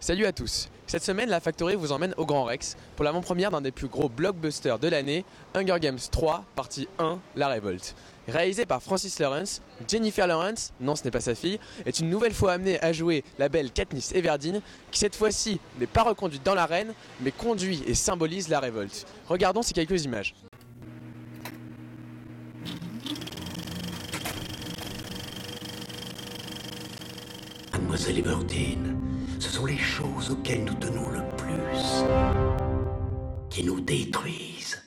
Salut à tous. Cette semaine, la Factory vous emmène au Grand Rex pour l'avant-première d'un des plus gros blockbusters de l'année, Hunger Games 3, partie 1, La Révolte. Réalisé par Francis Lawrence, Jennifer Lawrence, non ce n'est pas sa fille, est une nouvelle fois amenée à jouer la belle Katniss Everdeen, qui cette fois-ci n'est pas reconduite dans l'arène, mais conduit et symbolise la révolte. Regardons ces quelques images. Mademoiselle Everdeen, ce sont les choses auxquelles nous tenons le plus qui nous détruisent.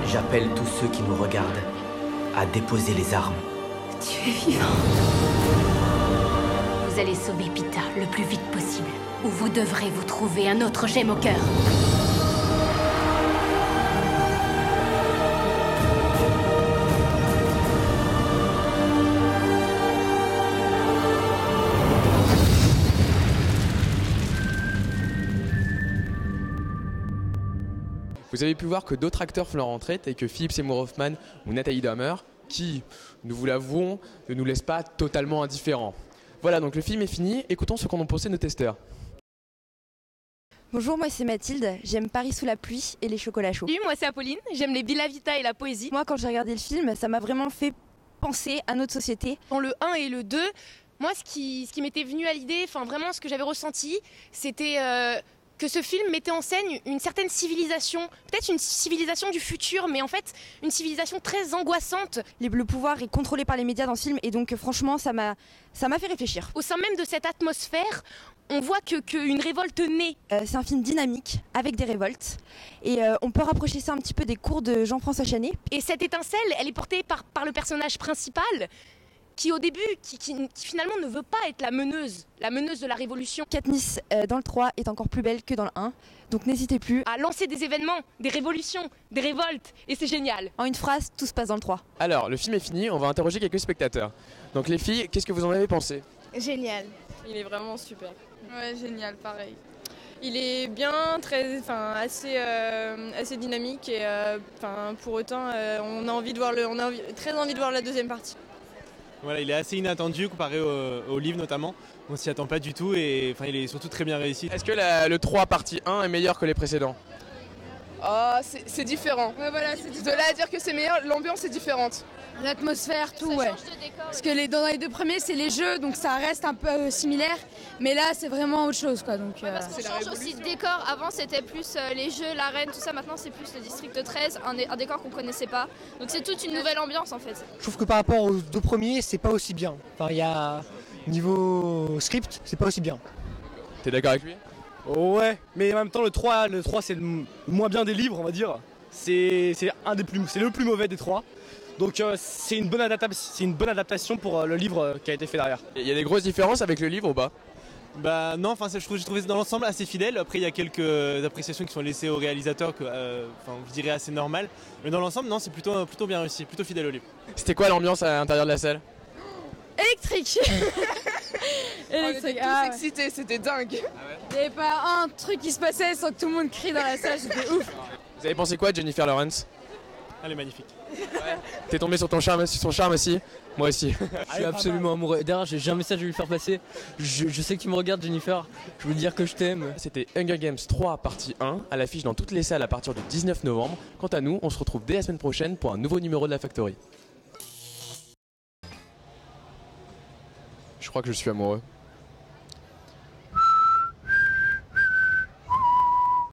J'appelle tous ceux qui nous regardent à déposer les armes. Tu es vivant. Vous allez sauver Pita le plus vite possible, ou vous devrez vous trouver un autre gemme au cœur. Vous avez pu voir que d'autres acteurs font leur entrée, tels que Philip Seymour Hoffman ou Nathalie Dormer, qui, nous vous l'avouons, ne nous laissent pas totalement indifférents. Voilà, donc le film est fini, écoutons ce qu'en ont pensé nos testeurs. Bonjour, moi c'est Mathilde, j'aime Paris sous la pluie et les chocolats chauds. Salut, moi c'est Apolline, j'aime les Bella Vita et la poésie. Moi quand j'ai regardé le film, ça m'a vraiment fait penser à notre société. Dans le 1 et le 2, moi ce qui m'était venu à l'idée, enfin vraiment ce que j'avais ressenti, c'était que ce film mettait en scène une certaine civilisation, peut-être une civilisation du futur, mais en fait une civilisation très angoissante. Le pouvoir est contrôlé par les médias dans ce film et donc franchement ça m'a fait réfléchir. Au sein même de cette atmosphère, on voit qu'une révolte naît. C'est un film dynamique avec des révoltes et on peut rapprocher ça un petit peu des cours de Jean-François Chanet. Et cette étincelle, elle est portée par le personnage principal qui au début, qui finalement ne veut pas être la meneuse de la révolution. Katniss dans le 3 est encore plus belle que dans le 1, donc n'hésitez plus à lancer des événements, des révolutions, des révoltes, et c'est génial. En une phrase, tout se passe dans le 3. Alors, le film est fini, on va interroger quelques spectateurs. Donc les filles, qu'est-ce que vous en avez pensé ? Génial. Il est vraiment super. Ouais, génial, pareil. Il est bien, assez dynamique et pour autant, on a très envie de voir la deuxième partie. Voilà, il est assez inattendu comparé au livre notamment. On s'y attend pas du tout et il est surtout très bien réussi. Est-ce que le 3 partie 1 est meilleur que les précédents ? Ah, c'est différent. Ouais, voilà, c'est De là à dire que c'est meilleur, l'ambiance est différente. L'atmosphère, tout, ouais. Parce que dans les deux premiers, c'est les jeux, donc ça reste un peu similaire. Mais là, c'est vraiment autre chose, quoi. Donc, ça change aussi de décor. Avant, c'était plus les jeux, l'arène, tout ça. Maintenant, c'est plus le district 13, un décor qu'on connaissait pas. Donc, c'est toute une nouvelle ambiance, en fait. Je trouve que par rapport aux deux premiers, c'est pas aussi bien. Enfin, il y a niveau script, c'est pas aussi bien. T'es d'accord avec lui ? Ouais, mais en même temps, le 3 c'est le moins bien des livres, on va dire. C'est le plus mauvais des 3. Donc c'est une bonne adaptation pour le livre qui a été fait derrière. Il y a des grosses différences avec le livre ou pas ? Bah non, j'ai trouvé dans l'ensemble assez fidèle. Après il y a quelques appréciations qui sont laissées au réalisateur que je dirais assez normal. Mais dans l'ensemble non, c'est plutôt bien réussi, plutôt fidèle au livre. C'était quoi l'ambiance à l'intérieur de la salle ? électrique. On était tous excités, c'était dingue. Il n'y avait pas un truc qui se passait sans que tout le monde crie dans la salle, c'était ouf. Vous avez pensé quoi de Jennifer Lawrence ? Elle est magnifique. T'es tombé sur son charme aussi ? Moi aussi. Je suis absolument amoureux. D'ailleurs, j'ai un message à lui faire passer. Je sais que tu me regardes, Jennifer. Je veux dire que je t'aime. C'était Hunger Games 3 partie 1 à l'affiche dans toutes les salles à partir du 19 novembre. Quant à nous, on se retrouve dès la semaine prochaine pour un nouveau numéro de la Factory. Je crois que je suis amoureux.